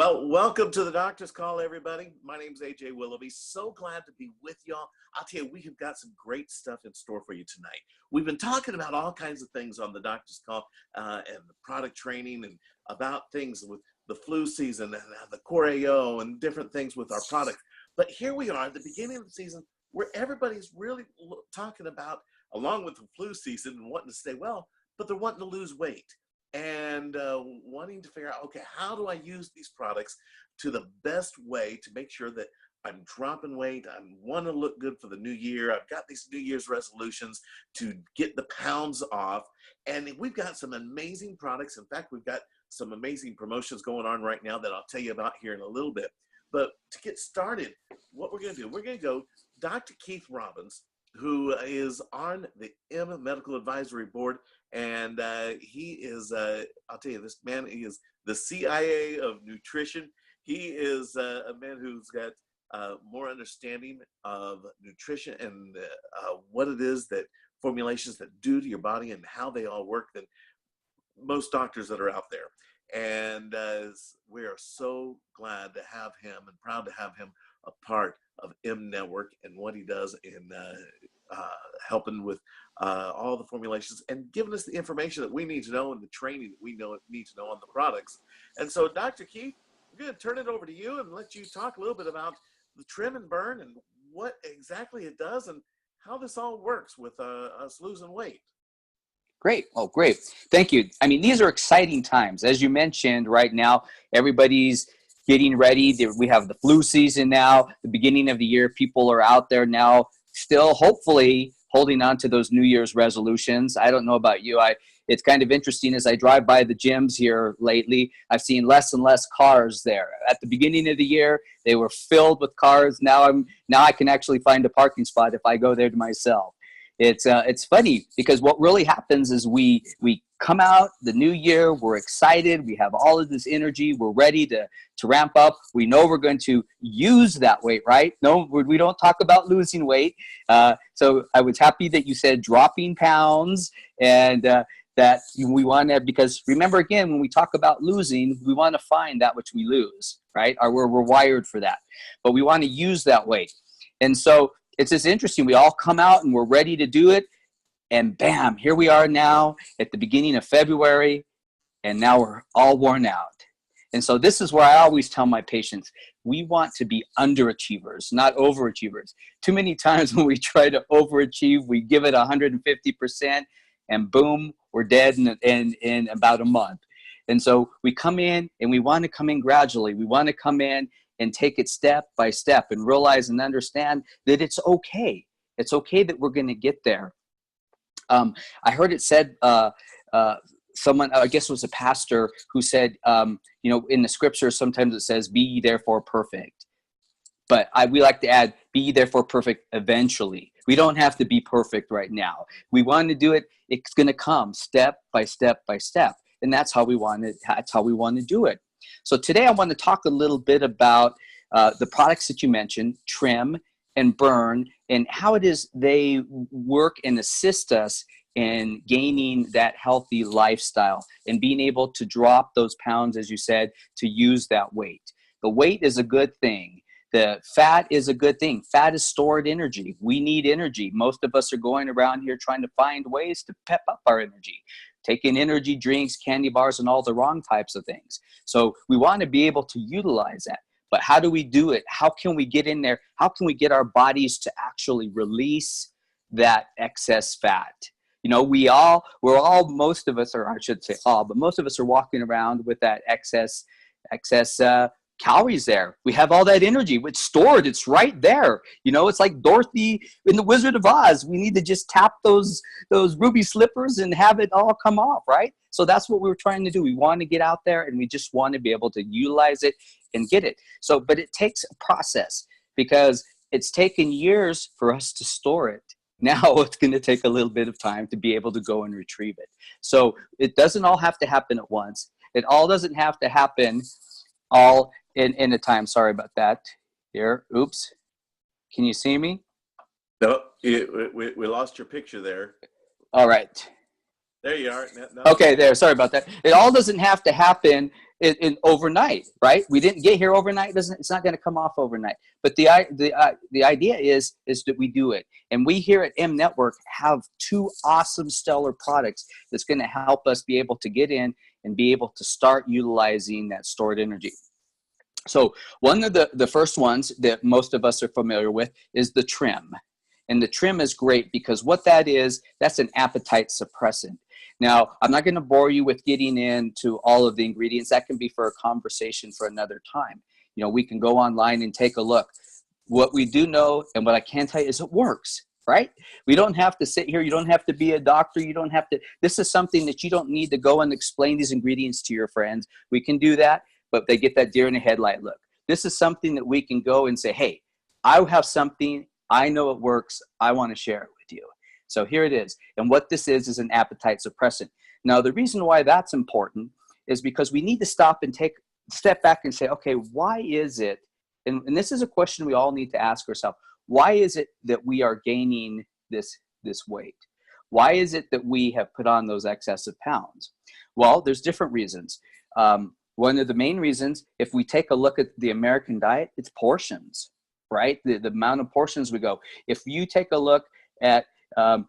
Well, welcome to the Doctor's Call, everybody. My name is AJ Willoughby. So glad to be with y'all. I'll tell you, we have got some great stuff in store for you tonight. We've been talking about all kinds of things on the Doctor's Call and the product training and about things with the flu season and the Core AO and different things with our products. But here we are at the beginning of the season where everybody's really talking about, along with the flu season and wanting to stay well, but they're wanting to lose weight. And wanting to figure out, okay, how do I use these products to the best way to make sure that I'm dropping weight, I want to look good for the new year, I've got these New Year's resolutions to get the pounds off, and we've got some amazing products. In fact, we've got some amazing promotions going on right now that I'll tell you about here in a little bit. But to get started, what we're going to do, we're going to go Dr. Keith Robbins, who is on the M Medical Advisory Board. And he is, I'll tell you, this man, he is the CIA of nutrition. He is a man who's got more understanding of nutrition and what it is that formulations that do to your body and how they all work than most doctors that are out there. And we are so glad to have him and proud to have him a part of M Network and what he does in helping with all the formulations and giving us the information that we need to know and the training that we need to know on the products. And so, Dr. Keith, I'm going to turn it over to you and let you talk a little bit about the trim and burn and what exactly it does and how this all works with us losing weight. Great. Oh, great. Thank you. I mean, these are exciting times. As you mentioned, right now, everybody's getting ready. We have the flu season now, the beginning of the year. People are out there now still hopefully holding on to those New Year's resolutions. I don't know about you. It's kind of interesting as I drive by the gyms here lately. I've seen less and less cars there. At the beginning of the year, they were filled with cars. Now I can actually find a parking spot if I go there to myself. It's funny because what really happens is we come out the new year, we're excited, we have all of this energy, we're ready to ramp up. We know we're going to use that weight, right? No, we don't talk about losing weight. So I was happy that you said dropping pounds and that we want to, because remember again, when we talk about losing, we want to find that which we lose, right? Or we're wired for that, but we want to use that weight. And so it's just interesting. We all come out and we're ready to do it. And bam, here we are now at the beginning of February. And now we're all worn out. And so this is where I always tell my patients, we want to be underachievers, not overachievers. Too many times when we try to overachieve, we give it 150% and boom, we're dead in about a month. And so we come in and we want to come in gradually. We want to come in and take it step by step and realize and understand that it's okay. It's okay that we're going to get there. I heard it said, someone, I guess it was a pastor who said, in the scripture, sometimes it says, be ye therefore perfect. But we like to add, be ye therefore perfect eventually. We don't have to be perfect right now. We want to do it. It's going to come step by step by step. And that's how we want to do it. So today I want to talk a little bit about the products that you mentioned, trim and burn, and how it is they work and assist us in gaining that healthy lifestyle and being able to drop those pounds, as you said, to use that weight. The weight is a good thing. The fat is a good thing. Fat is stored energy. We need energy. Most of us are going around here trying to find ways to pep up our energy, taking energy drinks, candy bars, and all the wrong types of things. So we want to be able to utilize that. But how do we do it? How can we get in there? How can we get our bodies to actually release that excess fat? Most of us, or I should say all, but most of us are walking around with that excess calories there. We have all that energy. It's stored. It's right there. It's like Dorothy in the Wizard of Oz. We need to just tap those ruby slippers and have it all come off, right? So that's what we're trying to do. We want to get out there and we just want to be able to utilize it and get it. So, but it takes a process because it's taken years for us to store it. Now it's going to take a little bit of time to be able to go and retrieve it. So it doesn't all have to happen at once. It all doesn't have to happen all in a time. Sorry about that. Here, oops. Can you see me? No, we lost your picture there. All right. There you are. No. Okay, there. Sorry about that. It all doesn't have to happen in overnight, right? We didn't get here overnight. It's not going to come off overnight. But the idea is that we do it. And we here at M Network have two awesome, stellar products that's going to help us be able to get in and be able to start utilizing that stored energy. So one of the first ones that most of us are familiar with is the trim. And the trim is great because what that is, that's an appetite suppressant. Now, I'm not going to bore you with getting into all of the ingredients. That can be for a conversation for another time. You know, we can go online and take a look. What we do know and what I can tell you is it works, right? We don't have to sit here. You don't have to be a doctor. You don't have to. This is something that you don't need to go and explain these ingredients to your friends. We can do that, but they get that deer in the headlight look. This is something that we can go and say, hey, I have something. I know it works. I want to share it with you. So here it is. And what this is an appetite suppressant. Now, the reason why that's important is because we need to stop and step back and say, okay, why is it, and this is a question we all need to ask ourselves, why is it that we are gaining this weight? Why is it that we have put on those excessive pounds? Well, there's different reasons. One of the main reasons, if we take a look at the American diet, it's portions, right? The amount of portions we go. If you take a look at, I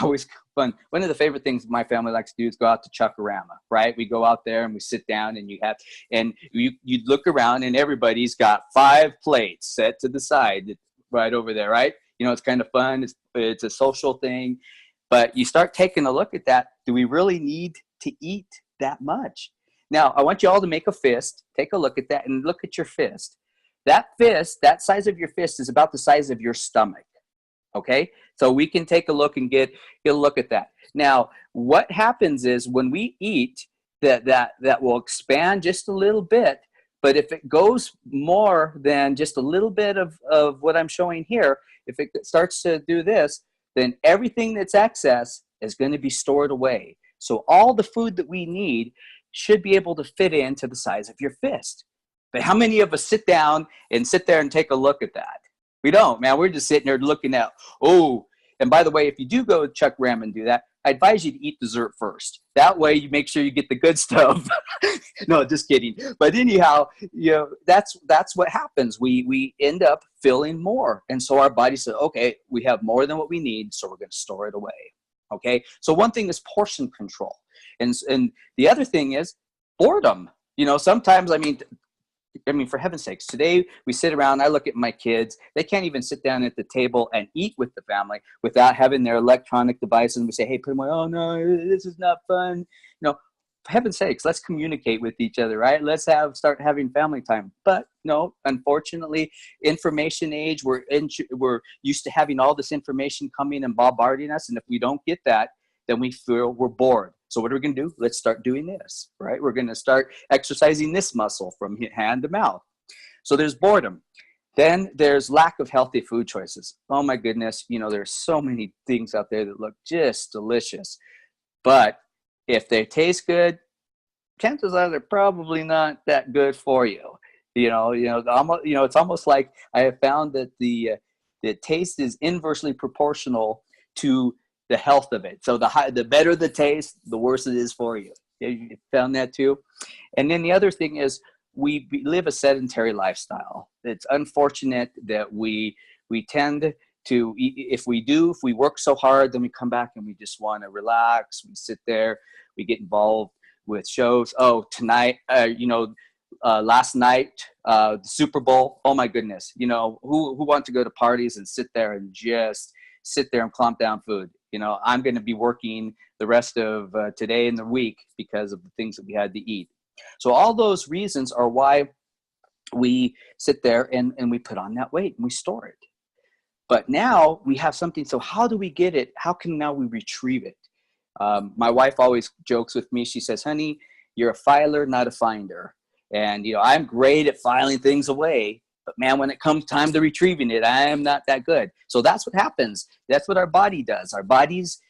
always fun. One of the favorite things my family likes to do is go out to Chuckarama, right? We go out there and we sit down and you look around and everybody's got 5 plates set to the side right over there, right? You know, it's kind of fun. It's a social thing, but you start taking a look at that. Do we really need to eat that much? Now, I want you all to make a fist. Take a look at that and look at your fist. That fist, that size of your fist is about the size of your stomach. Okay, so we can take a look and get a look at that. Now, what happens is when we eat, that will expand just a little bit. But if it goes more than just a little bit of what I'm showing here, if it starts to do this, then everything that's excess is going to be stored away. So all the food that we need should be able to fit into the size of your fist. But how many of us sit down and sit there and take a look at that? We don't, man. We're just sitting there looking at, oh, and by the way, if you do go to Chuck Ram and do that, I advise you to eat dessert first. That way you make sure you get the good stuff. No, just kidding. But anyhow, you know, that's what happens. We end up feeling more. And so our body says, okay, we have more than what we need, so we're going to store it away. Okay? So one thing is portion control. And the other thing is boredom. You know, sometimes, I mean, for heaven's sakes, today we sit around, I look at my kids, they can't even sit down at the table and eat with the family without having their electronic devices. And we say, hey, put them away. Oh, no, this is not fun. You know, for heaven's sakes, let's communicate with each other, right? Let's start having family time. But no, unfortunately, information age, we're used to having all this information coming and bombarding us. And if we don't get that, then we feel we're bored. So what are we going to do? Let's start doing this, right? We're going to start exercising this muscle from hand to mouth. So there's boredom. Then there's lack of healthy food choices. Oh my goodness. You know, there's so many things out there that look just delicious. But if they taste good, chances are they're probably not that good for you. It's almost like I have found that the taste is inversely proportional to the health of it. So the better the taste, the worse it is for you. You found that too? And then the other thing is we live a sedentary lifestyle. It's unfortunate that we tend to, if we work so hard, then we come back and we just want to relax. We sit there, we get involved with shows. Oh, tonight, last night, the Super Bowl. Oh my goodness. You know, who wants to go to parties and sit there and just sit there and clomp down food? You know, I'm going to be working the rest of today and the week because of the things that we had to eat. So all those reasons are why we sit there and we put on that weight and we store it. But now we have something. So how do we get it? How can now we retrieve it? My wife always jokes with me. She says, honey, you're a filer, not a finder. And, you know, I'm great at filing things away. But man, when it comes time to retrieving it, I am not that good. So that's what happens. That's what our body does. Our bodies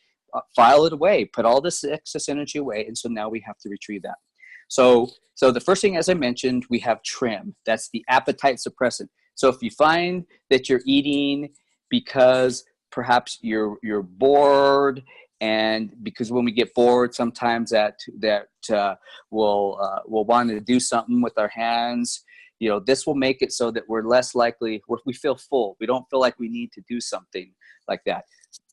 file it away, put all this excess energy away. And so now we have to retrieve that. So the first thing, as I mentioned, we have trim. That's the appetite suppressant. So if you find that you're eating because perhaps you're bored And because when we get bored, sometimes we'll want to do something with our hands. This will make it so that we're less likely, we feel full. We don't feel like we need to do something like that.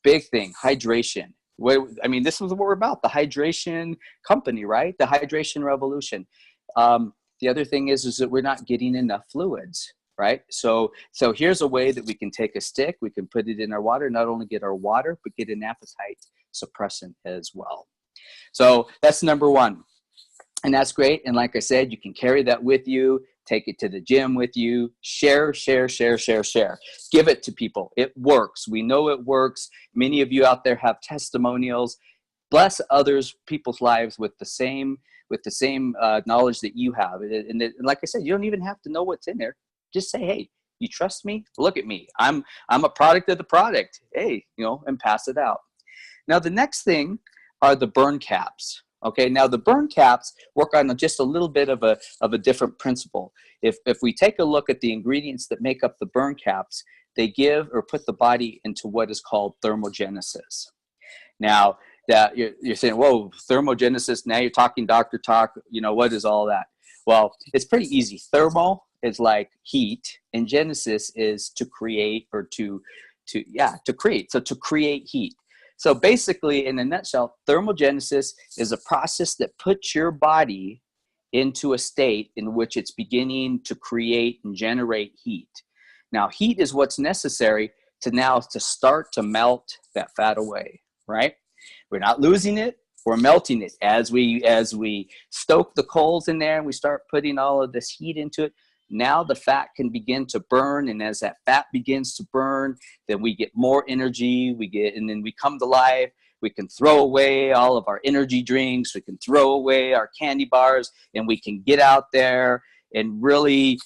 Big thing, hydration. This is what we're about, the hydration company, right? The hydration revolution. The other thing is that we're not getting enough fluids, right? So here's a way that we can take a stick, we can put it in our water, not only get our water, but get an appetite suppressant as well. So that's number one. And that's great. And like I said, you can carry that with you, take it to the gym with you, share. Give it to people. It works. We know it works. Many of you out there have testimonials. Bless people's lives with the same knowledge that you have. And like I said, you don't even have to know what's in there. Just say, hey, you trust me? Look at me. I'm a product of the product. Hey, and pass it out. Now, the next thing are the burn caps. Okay, now the burn caps work on just a little bit of a different principle. If we take a look at the ingredients that make up the burn caps, they give or put the body into what is called thermogenesis. Now, that you're saying, whoa, thermogenesis, now you're talking doctor talk, what is all that? Well, it's pretty easy. Thermo is like heat, and genesis is to create or to create. So to create heat. So basically, in a nutshell, thermogenesis is a process that puts your body into a state in which it's beginning to create and generate heat. Now, heat is what's necessary to start to melt that fat away, right? We're not losing it, we're melting it. As we stoke the coals in there and we start putting all of this heat into it, now the fat can begin to burn, and as that fat begins to burn, then we get more energy, and then we come to life. We can throw away all of our energy drinks, we can throw away our candy bars, and we can get out there and really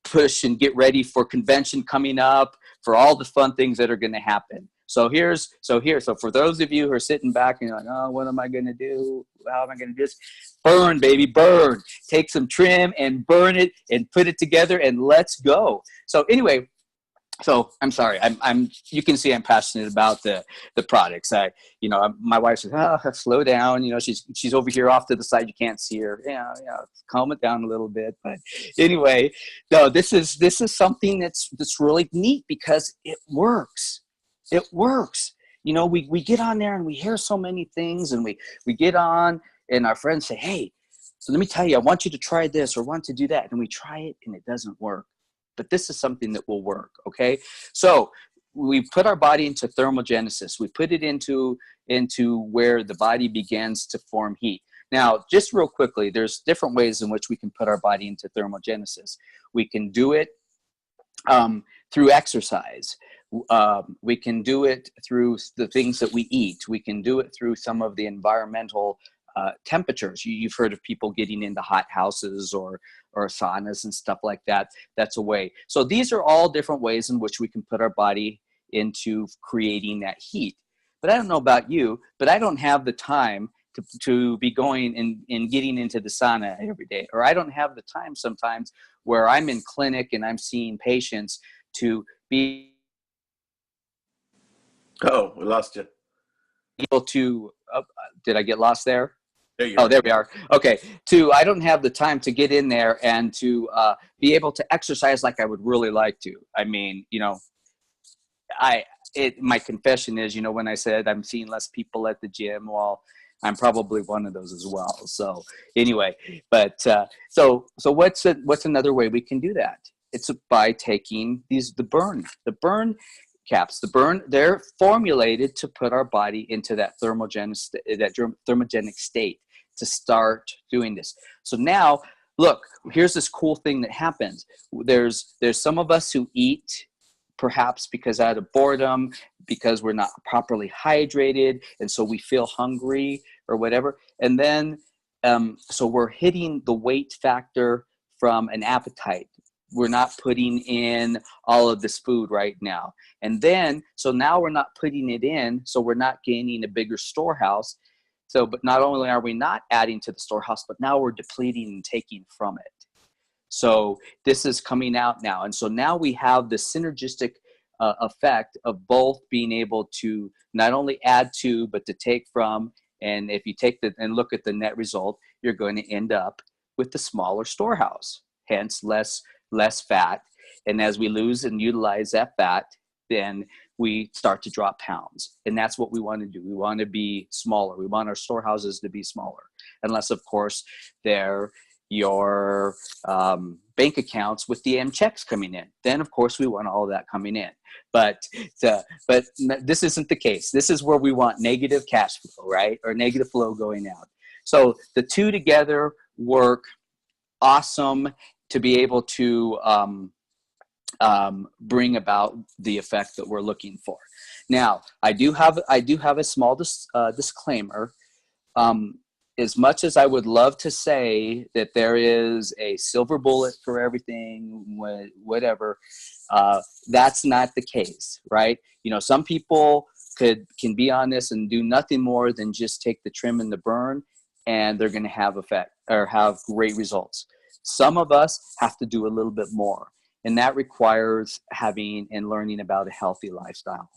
push and get ready for convention coming up, for all the fun things that are going to happen. So for those of you who are sitting back and you're like, oh, what am I going to do? How am I going to do this? Burn, baby, burn. Take some trim and burn it and put it together and let's go. So anyway, I'm sorry. You can see I'm passionate about the products. My wife says, slow down. She's over here off to the side. You can't see her. Yeah, calm it down a little bit. But anyway, no, this is something that's really neat because it works. It works. We get on there and we hear so many things, and we get on and our friends say, hey, so let me tell you, I want you to try this or want to do that. And we try it and it doesn't work. But this is something that will work, okay? So we put our body into thermogenesis. We put it into where the body begins to form heat. Now, just real quickly, there's different ways in which we can put our body into thermogenesis. We can do it through exercise. We can do it through the things that we eat. We can do it through some of the environmental temperatures. You've heard of people getting into hot houses or saunas and stuff like that. That's a way. So these are all different ways in which we can put our body into creating that heat. But I don't know about you, but I don't have the time to be going and getting into the sauna every day. Or I don't have the time sometimes where I'm in clinic and I'm seeing patients to be Oh, we lost you. able to, did I get lost there? Oh, there we are. Okay. I don't have the time to get in there and to be able to exercise like I would really like to. I mean, my confession is, when I said I'm seeing less people at the gym, well, I'm probably one of those as well. So anyway, but so what's another way we can do that? It's by taking the burn caps. They're formulated to put our body into that thermogenic state to start doing this. So now, look, here's this cool thing that happens. There's some of us who eat perhaps because out of boredom, because we're not properly hydrated, and so we feel hungry or whatever. And then, so we're hitting the weight factor from an appetite. We're not putting in all of this food right now. And then, so now we're not putting it in, so we're not gaining a bigger storehouse. So, but not only are we not adding to the storehouse, but now we're depleting and taking from it. So this is coming out now. And so now we have the synergistic effect of both being able to not only add to, but to take from. And if you take and look at the net result, you're going to end up with the smaller storehouse, hence less fat. And as we lose and utilize that fat, then we start to drop pounds. And that's what we want to do. We want to be smaller. We want our storehouses to be smaller, unless, of course, they're your bank accounts with the M checks coming in. Then, of course, we want all of that coming in. But this isn't the case. This is where we want negative cash flow, right? Or negative flow going out. So the two together work awesome to be able to bring about the effect that we're looking for. Now, I do have a small disclaimer. As much as I would love to say that there is a silver bullet for everything, whatever, that's not the case, right? You know, some people can be on this and do nothing more than just take the trim and the burn, and they're going to have effect or have great results. Some of us have to do a little bit more, and that requires having and learning about a healthy lifestyle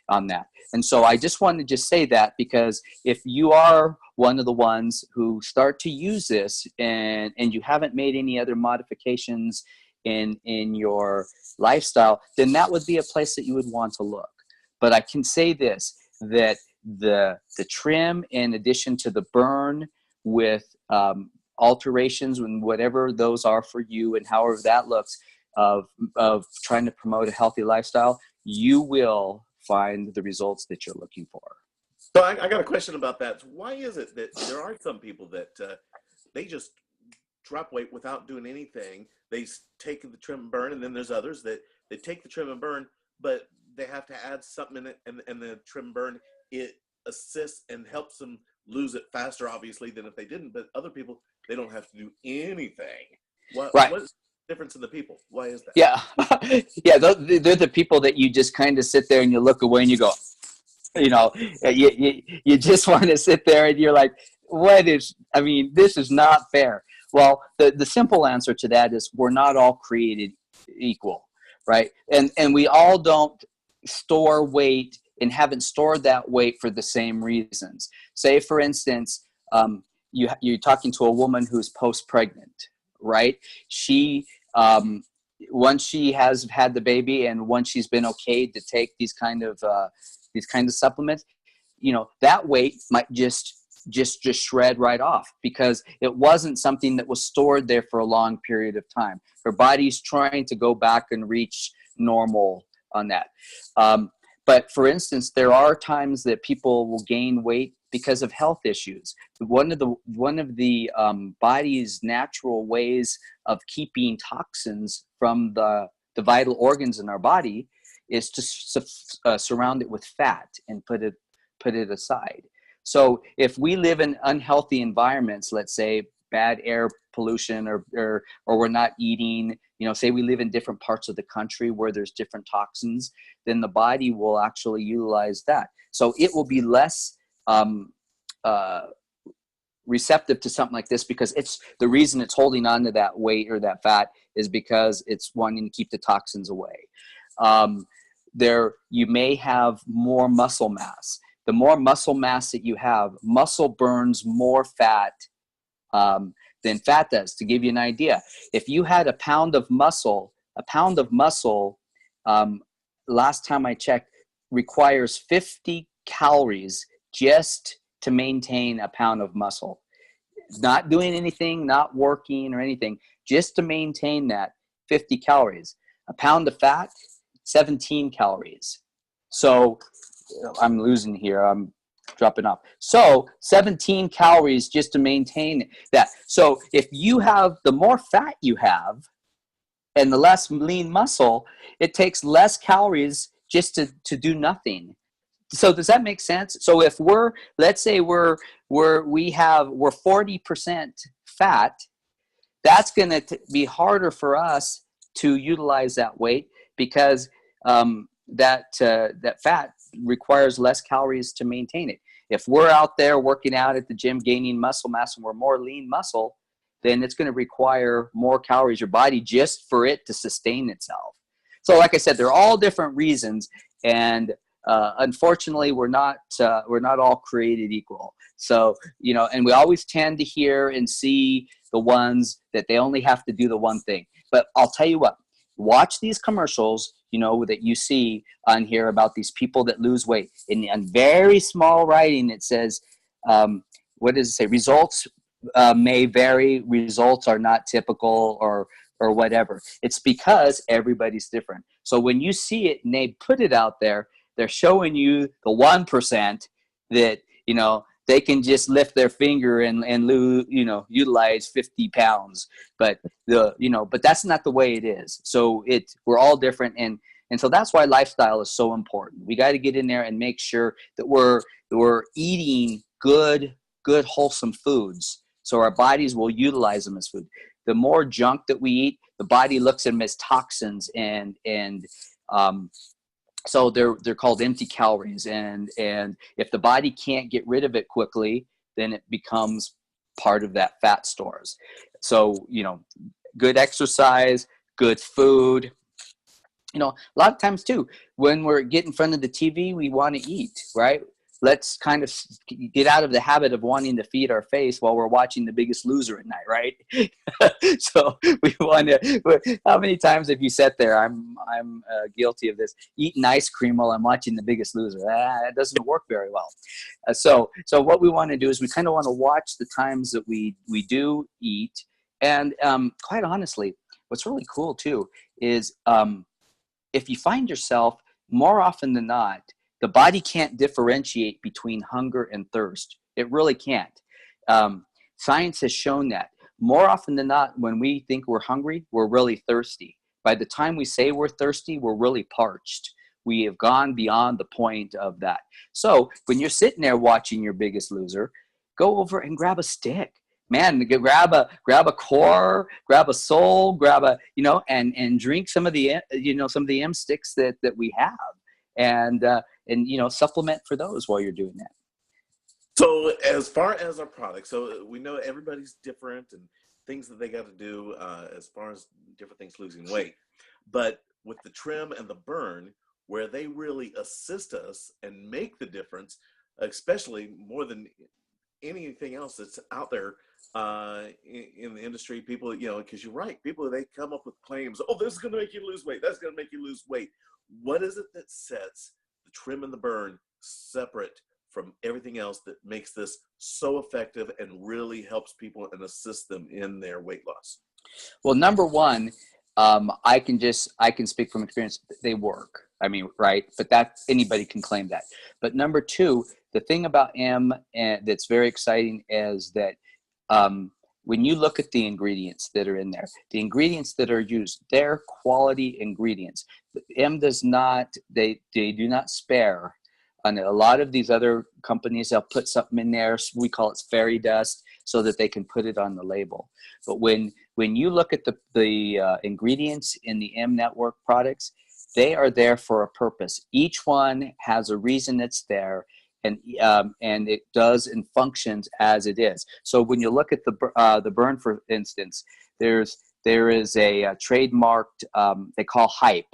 on that. And so I just wanted to just say that, because if you are one of the ones who start to use this and you haven't made any other modifications in your lifestyle, then that would be a place that you would want to look. But I can say this, that the trim, in addition to the burn with alterations and whatever those are for you and however that looks, of trying to promote a healthy lifestyle, you will find the results that you're looking for. So I got a question about that. Why is it that there are some people that they just drop weight without doing anything? They take the trim and burn, and then there's others that they take the trim and burn, but they have to add something in it, and the trim and burn, it assists and helps them lose it faster, obviously, than if they didn't. But other people, they don't have to do anything. Right. What's the difference in the people? Why is that? Yeah. Yeah, they're the people that you just kind of sit there and you look away and you go, you know, you just want to sit there and you're like, this is not fair. Well, the simple answer to that is we're not all created equal, right? And we all don't store weight and haven't stored that weight for the same reasons. Say, for instance, you're talking to a woman who's post-pregnant, right? She, once she has had the baby and once she's been okay to take these kind of supplements, you know, that weight might just shred right off because it wasn't something that was stored there for a long period of time. Her body's trying to go back and reach normal on that. But for instance, there are times that people will gain weight because of health issues. One of the body's natural ways of keeping toxins from the vital organs in our body is to surround it with fat and put it aside. So if we live in unhealthy environments, let's say bad air pollution or we're not eating, you know, say we live in different parts of the country where there's different toxins, then the body will actually utilize that. So it will be less receptive to something like this because it's the reason it's holding on to that weight or that fat is because it's wanting to keep the toxins away. You may have more muscle mass. The more muscle mass that you have, muscle burns more fat than fat does. To give you an idea, if you had a pound of muscle, last time I checked, requires 50 calories just to maintain a pound of muscle. Not doing anything, not working or anything, just to maintain that 50 calories. A pound of fat, 17 calories. So I'm losing here. I'm dropping off. So 17 calories just to maintain that. So if you have, the more fat you have and the less lean muscle, it takes less calories just to do nothing. So does that make sense? So if let's say we're 40% fat, that's going to be harder for us to utilize that weight because that fat requires less calories to maintain it. If we're out there working out at the gym, gaining muscle mass, and we're more lean muscle, then it's going to require more calories, your body, just for it to sustain itself. So like I said, they're all different reasons, and unfortunately, we're not all created equal. So, you know, and we always tend to hear and see the ones that they only have to do the one thing. But I'll tell you what, watch these commercials, you know, that you see on here about these people that lose weight. In very small writing, it says, what does it say? Results may vary. Results are not typical, or whatever. It's because everybody's different. So when you see it and they put it out there, they're showing you the 1% that, you know, they can just lift their finger and lose, you know, utilize 50 pounds. But but that's not the way it is. So we're all different. And so that's why lifestyle is so important. We got to get in there and make sure that we're eating good, wholesome foods, so our bodies will utilize them as food. The more junk that we eat, the body looks at them as toxins, and so they're called empty calories. And if the body can't get rid of it quickly, then it becomes part of that fat stores. So, you know, good exercise, good food. You know, a lot of times too, when we're getting in front of the TV, we want to eat, right? Let's kind of get out of the habit of wanting to feed our face while we're watching The Biggest Loser at night, right? So we want to. How many times have you sat there? I'm guilty of this. Eating ice cream while I'm watching The Biggest Loser. That doesn't work very well. So what we want to do is we kind of want to watch the times that we do eat. And quite honestly, what's really cool too is if you find yourself more often than not, the body can't differentiate between hunger and thirst. It really can't. Science has shown that. More often than not, when we think we're hungry, we're really thirsty. By the time we say we're thirsty, we're really parched. We have gone beyond the point of that. So when you're sitting there watching Your Biggest Loser, go over and grab a stick. Man, grab a core, grab a soul, grab a, you know, and drink some of the, you know, some of the M sticks that we have. And you know, supplement for those while you're doing that. So as far as our products, so we know everybody's different and things that they got to do as far as different things losing weight. But with the trim and the burn, where they really assist us and make the difference, especially more than anything else that's out there in the industry, people, you know, because you're right, people, they come up with claims, oh, this is going to make you lose weight, that's going to make you lose weight. What is it that sets the trim and the burn separate from everything else that makes this so effective and really helps people and assists them in their weight loss? Well, number one, I can speak from experience. They work. I mean, right? But that anybody can claim that. But number two, the thing about M that's very exciting is that when you look at the ingredients that are in there, the ingredients that are used, they're quality ingredients. M does not, they do not spare. On a lot of these other companies, they'll put something in there, we call it fairy dust, so that they can put it on the label. But when you look at the ingredients in the M Network products, they are there for a purpose. Each one has a reason it's there, and it does and functions as it is. So when you look at the burn, for instance, there is a trademarked they call Hype,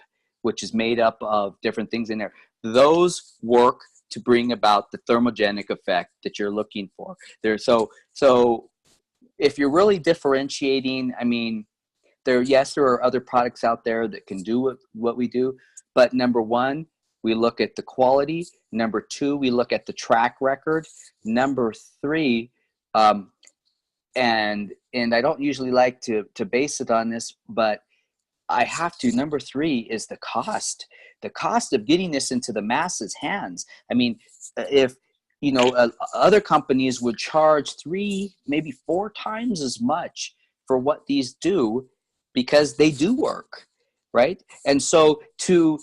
which is made up of different things in there. Those work to bring about the thermogenic effect that you're looking for. So if you're really differentiating, I mean, there are other products out there that can do what we do, but number one, we look at the quality. Number two, we look at the track record. Number three, and I don't usually like to base it on this, but I have to. Number three is the cost. The cost of getting this into the masses' hands. I mean, if other companies would charge 3, maybe 4 times as much for what these do, because they do work, right? And so to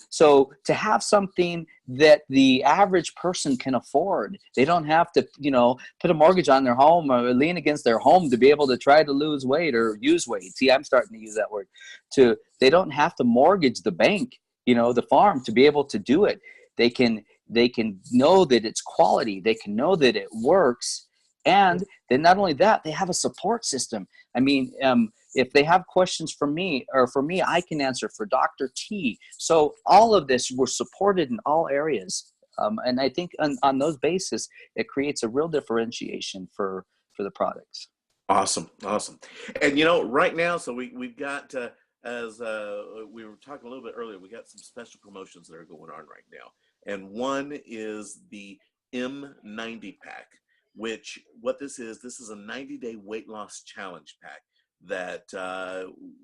have something that the average person can afford, they don't have to, put a mortgage on their home or lean against their home to be able to try to lose weight or use weight. See, I'm starting to use that word. They don't have to mortgage the bank, the farm, to be able to do it. They can know that it's quality. They can know that it works. And then not only that, they have a support system. I mean, If they have questions for me, I can answer for Dr. T. So all of this, we're supported in all areas. And I think on those basis, it creates a real differentiation for the products. Awesome. Awesome. And, you know, right now, so we've got, as we were talking a little bit earlier, we got some special promotions that are going on right now. And one is the M90 Pack, which what this is a 90-day weight loss challenge pack that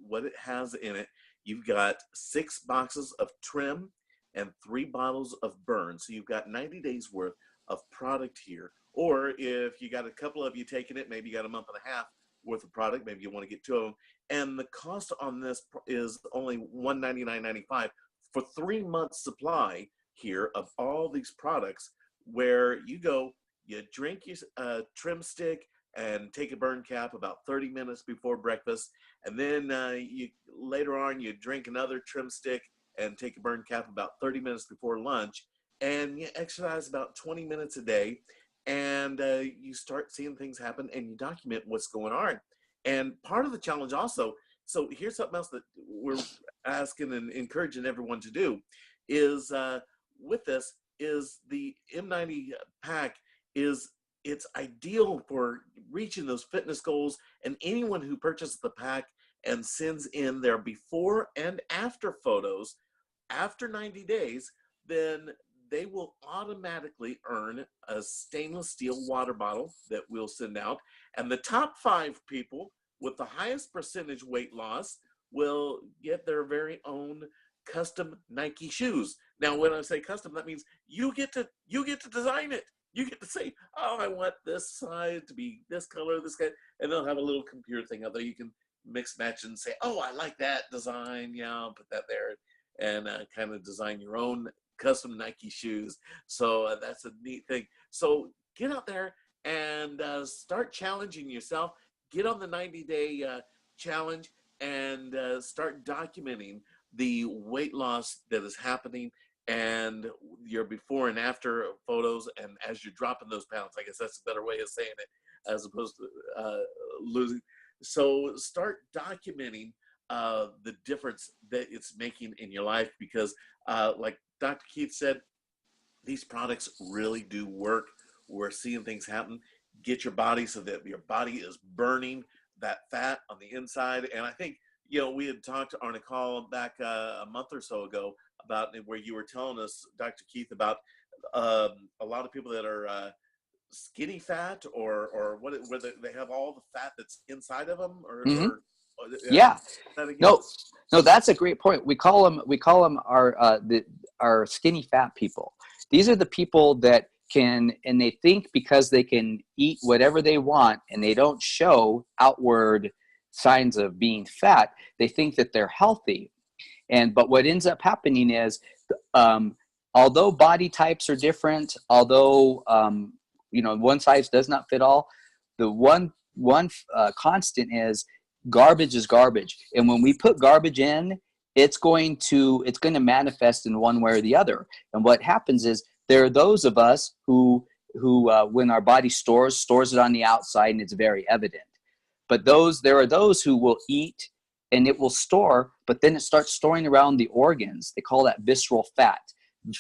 what it has in it, you've got 6 boxes of trim and 3 bottles of burn. So you've got 90 days worth of product here. Or if you got a couple of you taking it, maybe you got a month and a half worth of product, maybe you want to get 2 of them. And the cost on this is only $199.95 for 3 months supply here of all these products, where you go, you drink your trim stick and take a burn cap about 30 minutes before breakfast. And then you later on, you drink another trim stick and take a burn cap about 30 minutes before lunch. And you exercise about 20 minutes a day. And you start seeing things happen, and you document what's going on. And part of the challenge also, so here's something else that we're asking and encouraging everyone to do, is with this, is the M90 Pack it's ideal for reaching those fitness goals. And anyone who purchases the pack and sends in their before and after photos after 90 days, then they will automatically earn a stainless steel water bottle that we'll send out. And the top 5 people with the highest percentage weight loss will get their very own custom Nike shoes. Now, when I say custom, that means you get to design it. You get to say, oh, I want this side to be this color, this guy, and they'll have a little computer thing out there. You can mix match and say, oh, I like that design. Yeah, I'll put that there, and kind of design your own custom Nike shoes. So that's a neat thing. So get out there and start challenging yourself. Get on the 90-day challenge and start documenting the weight loss that is happening and your before and after photos. And as you're dropping those pounds, I guess that's a better way of saying it, as opposed to losing. So start documenting the difference that it's making in your life, because like Dr. Keith said, these products really do work. We're seeing things happen. Get your body so that your body is burning that fat on the inside. And I think, you know, we had talked on a call back a month or so ago about where you were telling us, Dr. Keith, about a lot of people that are skinny fat, or whether they have all the fat that's inside of them, or, Mm-hmm. or yeah. No, that's a great point. We call them our skinny fat people. These are the people that can, and they think because they can eat whatever they want and they don't show outward signs of being fat, they think that they're healthy. But what ends up happening is, although body types are different, although one size does not fit all, the one constant is garbage is garbage. And when we put garbage in, it's going to manifest in one way or the other. And what happens is, there are those of us who when our body stores it on the outside and it's very evident. But there are those who will eat and it will store, but then it starts storing around the organs. They call that visceral fat,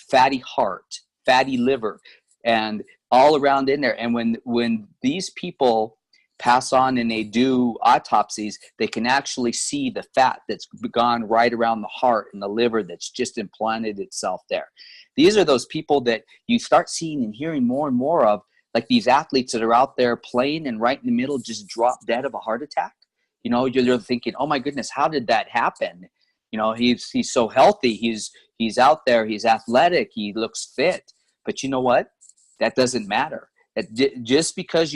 fatty heart, fatty liver, and all around in there. And when these people pass on and they do autopsies, they can actually see the fat that's gone right around the heart and the liver that's just implanted itself there. These are those people that you start seeing and hearing more and more of, like these athletes that are out there playing and right in the middle just drop dead of a heart attack. You know, you're thinking, oh my goodness, how did that happen? You know, he's so healthy. He's out there. He's athletic. He looks fit. But you know what? That doesn't matter. Just because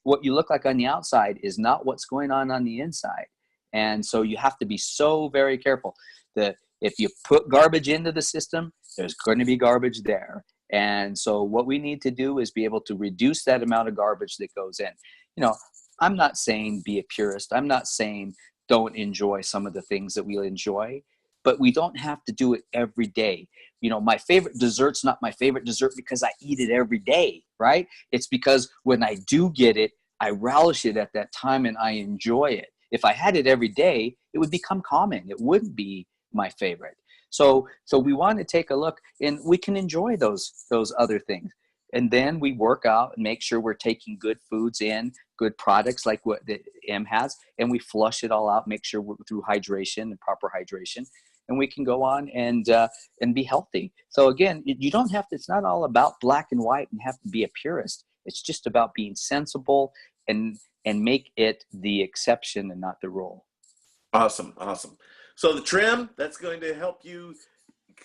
what you look like on the outside is not what's going on the inside. And so you have to be so very careful that if you put garbage into the system, there's going to be garbage there. And so what we need to do is be able to reduce that amount of garbage that goes in. You know, I'm not saying be a purist. I'm not saying don't enjoy some of the things that we enjoy, but we don't have to do it every day. You know, my favorite dessert's not my favorite dessert because I eat it every day, right? It's because when I do get it, I relish it at that time and I enjoy it. If I had it every day, it would become common. It wouldn't be my favorite. So we want to take a look, and we can enjoy those other things. And then we work out and make sure we're taking good foods in, good products like what the M has, and we flush it all out, make sure we're through hydration and proper hydration, and we can go on and be healthy. So again, you don't have to, it's not all about black and white and have to be a purist. It's just about being sensible and make it the exception and not the rule. Awesome. So the trim, that's going to help you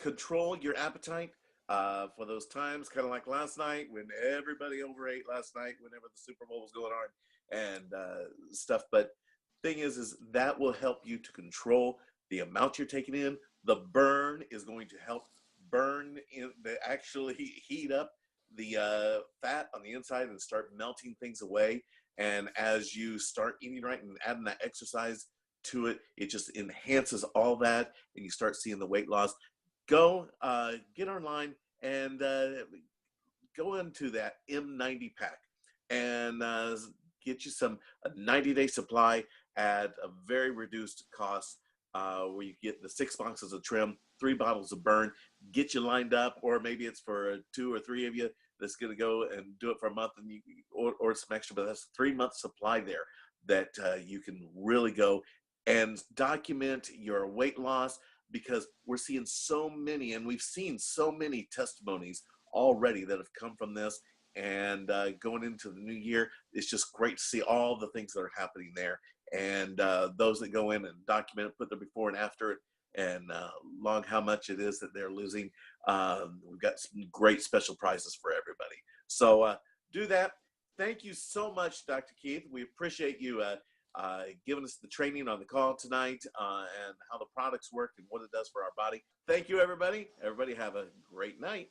control your appetite for those times, kind of like last night when everybody overate last night, whenever the Super Bowl was going on and stuff. But thing is that will help you to control the amount you're taking in. The burn is going to help burn in the actually heat up the fat on the inside and start melting things away. And as you start eating right and adding that exercise to it, it just enhances all that, and you start seeing the weight loss. Go get online and go into that M90 Pack and get you a 90-day supply at a very reduced cost, where you get the 6 boxes of trim, 3 bottles of burn, get you lined up, or maybe it's for 2 or 3 of you that's going to go and do it for a month, and you or some extra, but that's a 3-month supply there that you can really go and document your weight loss, because we're seeing so many, and we've seen so many testimonies already that have come from this. And going into the new year, it's just great to see all the things that are happening there. And those that go in and document it, put their before and after, and log how much it is that they're losing. We've got some great special prizes for everybody. So do that. Thank you so much, Dr. Keith. We appreciate you giving us the training on the call tonight, and how the products work and what it does for our body. Thank you, everybody. Everybody have a great night.